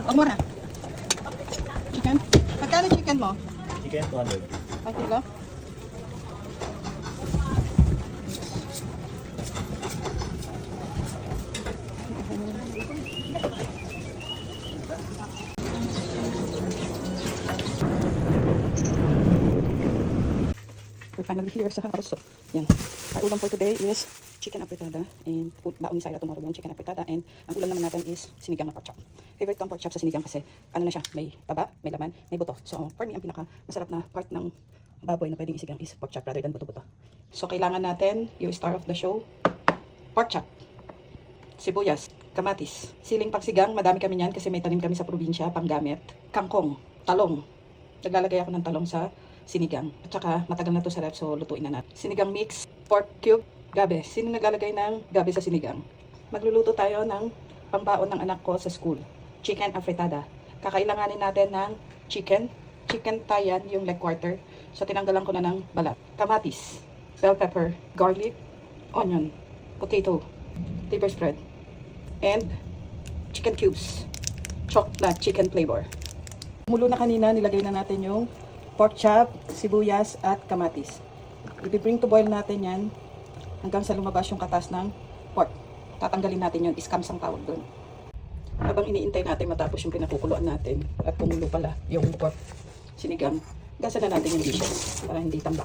O, mura. Chicken? Magkano chicken mo? Chicken 200. Ang kilo? We're finally here sa house. So, yan. Our ulam for today is chicken apretada. And baon ni Syra tomorrow yung chicken apretada. And ang ulam naman natin is sinigang na pork chop. Favorite kong pork chop sa sinigang kasi ano na siya, may taba, may laman, may buto. So for me, ang pinaka masarap na part ng baboy na pwedeng isigang is pork chop rather than buto-buto. So kailangan natin yung star of the show, pork chop, sibuyas, kamatis, siling pagsigang, madami kami niyan kasi may tanim kami sa probinsya, panggamit, kangkong, talong. Naglalagay ako ng talong sa sinigang. At saka matagal na to sa ref, so lutuin na natin. Sinigang mix, pork cube, gabi. Sino naglalagay ng gabi sa sinigang? Magluluto tayo ng pambaon ng anak ko sa school. Chicken afritada. Kakailanganin natin ng chicken tayan, yung leg quarter. So tinanggalan ko na ng balat. Kamatis, bell pepper, garlic, onion, potato, liver spread, and chicken cubes. Chocolate chicken flavor. Mulo na kanina, nilagay na natin yung pork chop, sibuyas, at kamatis. I-bring to boil natin yan hanggang sa lumabas yung katas ng pork. Tatanggalin natin yun, iskams ang tawag doon. Habang iniintay natin matapos yung pinakukuluan natin at kumulo pala yung pork sinigang, gasan na natin yung dishes para hindi tambak.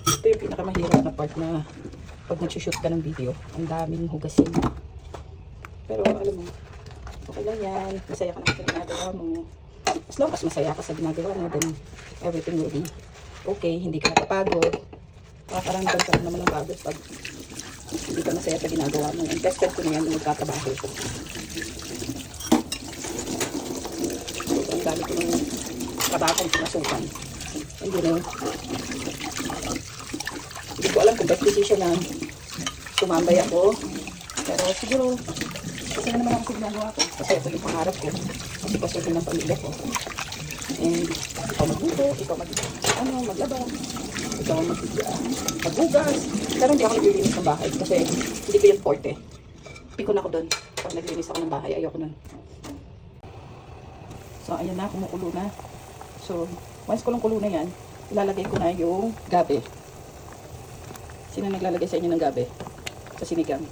Ito yung pinakamahirap na part na pag nag-shoot ka ng video, ang daming hugasin. Pero alam mo, okay lang yan. Masaya ka naman sa ginagawa mo. As long as masaya ka sa ginagawa mo, then everything will be okay. Hindi ka napapagod. Makakaramdam ka naman ng pagod pag hindi ka masaya sa ginagawa mo. And tested ko na yan yung magkakabaho ko. Ang dami ko ng kabakong pinasukan. Hindi na yun. Hindi ko alam kung best decision na sumambay ako. Pero siguro, kasi na naman ako sa ginagawa ko. Kasi ito yung pangarap ko. Kasi pasulong ng pamilya ko. And ikaw magluto, ikaw maglaba, ikaw maghugas. Pero hindi ako naglilinis ng bahay kasi hindi ko yung forte. Pikon ako doon. Pag naglilinis ako ng bahay, ayoko nun. So ayan na, kumukulo na. So once kulong-kulo na yan, ilalagay ko na yung gabi. Sino naglalagay sa inyo ng gabi? Sa sinigang.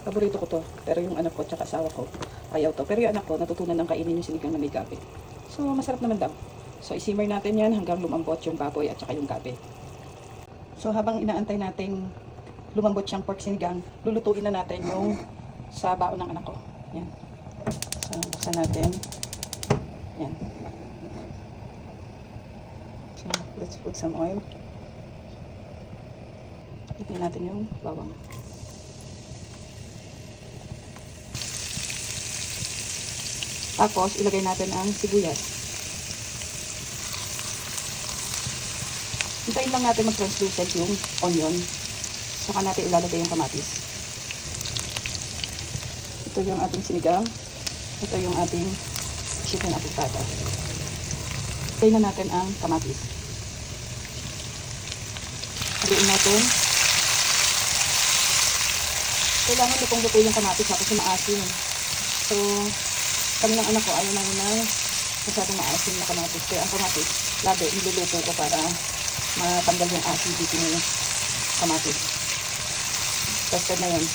Paborito ko to, pero yung anak ko at asawa ko ayaw to. Pero yung anak ko natutunan ng kainin yung sinigang na may gabi. So masarap naman daw. So isimmer natin yan hanggang lumambot yung baboy at saka yung gabi. So habang inaantay nating lumambot yung pork sinigang, lulutuin na natin yung sa baon ng anak ko. Yan. So buksan natin. Yan. So let's put some oil. Ipin natin yung bawang. Tapos, ilagay natin ang sibuyas. Hintayin lang natin mag-translucent yung onion. Saka natin ilalagay yung kamatis. Ito yung ating sinigang. Ito yung ating chicken apretada. Hintayin na natin ang kamatis. Haluin natin. Kailangan lutong-luto yung kamatis kasi maasim. So, kami ng anak ko ayaw namin na masyadong maasim na kamatis. Kaya ang kamatis, lagi niluluto ko para matanggal yung acidity ng kamatis. Tested na yun.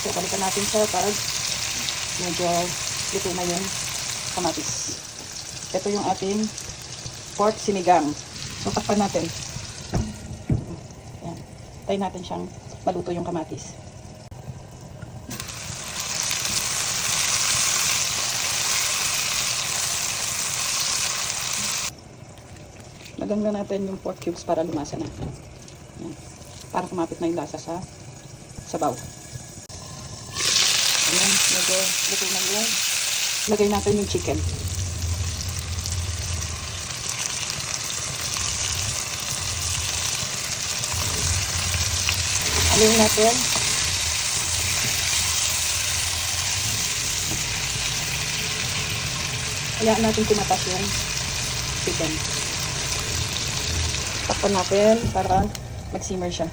So, balikan natin siya para medyo luto na yung kamatis. Ito yung ating pork sinigang. So, takpan natin. Ayan. Tayo natin siyang maluto yung kamatis. Lagyan na natin yung pork cubes para lumasa na. Yan. Para kumapit na yung lasa sa sabaw. Ayan, medyo luto na yun. Lagay natin yung chicken. Haluin natin. Hayaan natin kumatas yung chicken. Takpan natin para mag-simmer siya.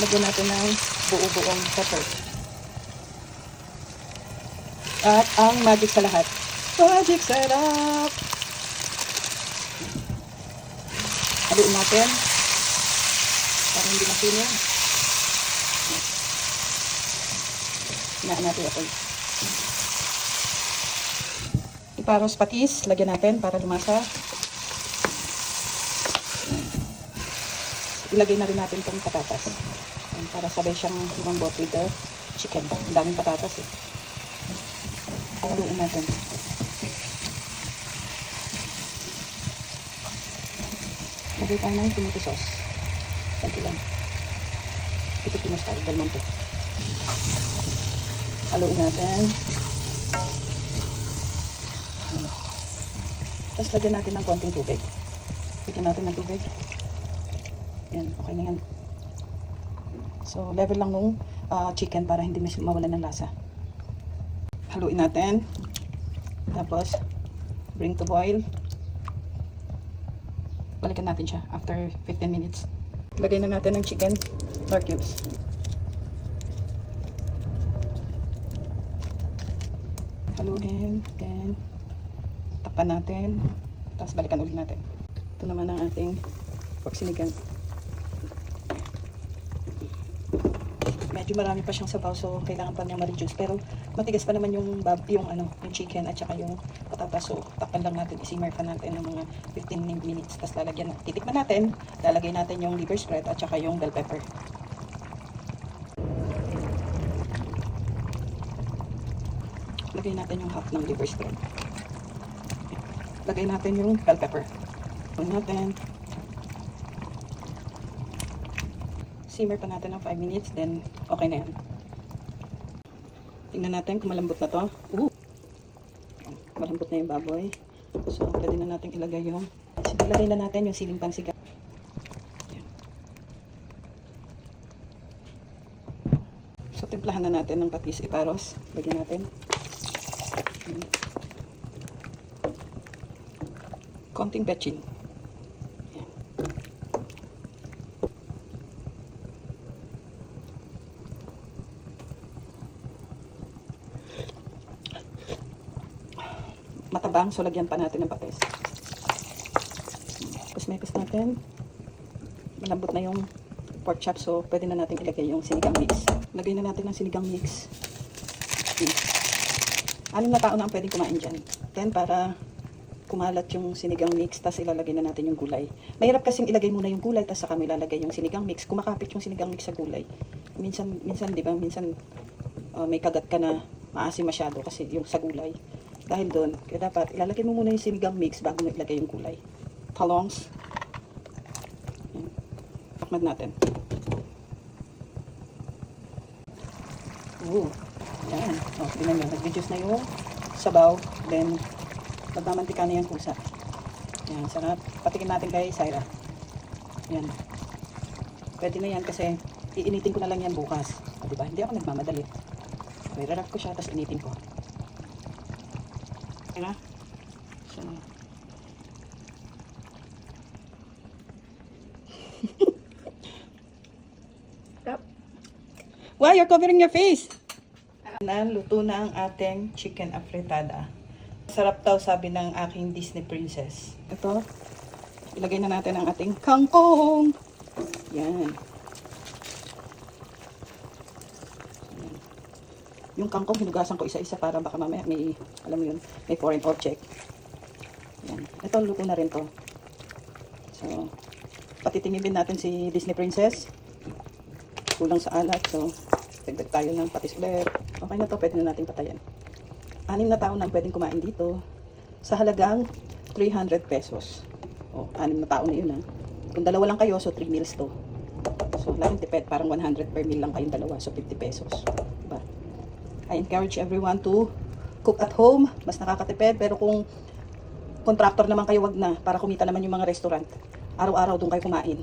Lagyan natin ng buo-buong pepper. At ang magic sa lahat. Magic sarap! Haluin natin para hindi masinya. Hinaan natin ito. Iparos patis, lagyan natin para lumasa. Ilagay na rin natin itong patatas. Para sabay siyang lumambot with the chicken. Ang daming patatas eh. Haluin natin. Lagay tayo ng tomato sauce. Santi lang. Ito pinastyle, Del Monte. Haluin natin. Tapos lagyan natin ng konting tubig. Lagyan natin ng tubig. Yan, okay na yan. So, level lang nung chicken para hindi mawalan ng lasa. Haluin natin. Tapos, bring to boil. Balikan natin siya after 15 minutes. Lagay na natin ng chicken or cubes. Haluin. Then, takpan natin. Tapos, balikan ulit natin. Ito naman ang ating pork sinigang. Medyo marami pa siyang sabaw, so kailangan pa niya ma-reduce, pero matigas pa naman yung chicken at saka yung patatas, so takpan lang natin, isimmer pa natin ng mga 15 minutes, tapos titikman natin, lalagay natin yung liver spread at saka yung bell pepper. Lagay natin yung half ng liver spread, lagay natin yung bell pepper, lagay natin, simmer pa natin ng 5 minutes, then okay na yan. Tingnan natin kung malambot na to. Malambot na yung baboy. So, pwede na natin ilagay yung siling pansigang. So, timplahan na natin ng patis iparos. Lagyan natin. Konting betchin. Matabang, so lagyan pa natin ng patis. Kusmekos natin. Malambot na yung pork chop, so pwede na natin ilagay yung sinigang mix. Lagay na natin ng sinigang mix. 6 na tao na ang pwedeng kumain dyan. Then, para kumalat yung sinigang mix, tas ilalagay na natin yung gulay. Mahirap kasing ilagay muna yung gulay, tas saka may ilalagay yung sinigang mix. Kumakapit yung sinigang mix sa gulay. Minsan di ba, may kagat ka na maasim masyado kasi yung sa gulay. Dahil doon, kaya dapat ilalagay mo muna yung sinigang mix bago mo ilagay yung gulay. Talongs. Takmad natin. Yan. Tingnan nyo, nag-reduce na yung sabaw. Then, nagmamantika na yung kusa. Yan, sarap. Patikin natin kay Syra. Yan. Pwede na yan kasi iinitin ko na lang yan bukas. Diba? Hindi ako nagmamadali. Okay, rarap ko siya, tapos initin ko. Na. So. Why you're covering your face? Luto na ang ating chicken afritada. Sarap daw, sabi ng aking Disney princess. Ito, ilagay na natin ang ating kangkong. Yan. Yung kangkong, hinugasan ko isa-isa para baka mamaya may, alam mo yun, may foreign object. Yan. Ito, luto na rin to. So, patitingin din natin si Disney Princess. Kulang sa alat. So, dagdag tayo ng patis ulit. Okay na to, pwede na natin patayan. 6 na tao na pwedeng kumain dito. Sa halagang 300 pesos. O, 6 na tao na yun ha. Kung dalawa lang kayo, so 3 meals to. So, laking tipid. Parang 100 per meal lang kayong dalawa. So, 50 pesos. Diba? I encourage everyone to cook at home. Mas nakakatipid. Pero kung contractor naman kayo, wag na. Para kumita naman yung mga restaurant. Araw-araw doon kayo kumain.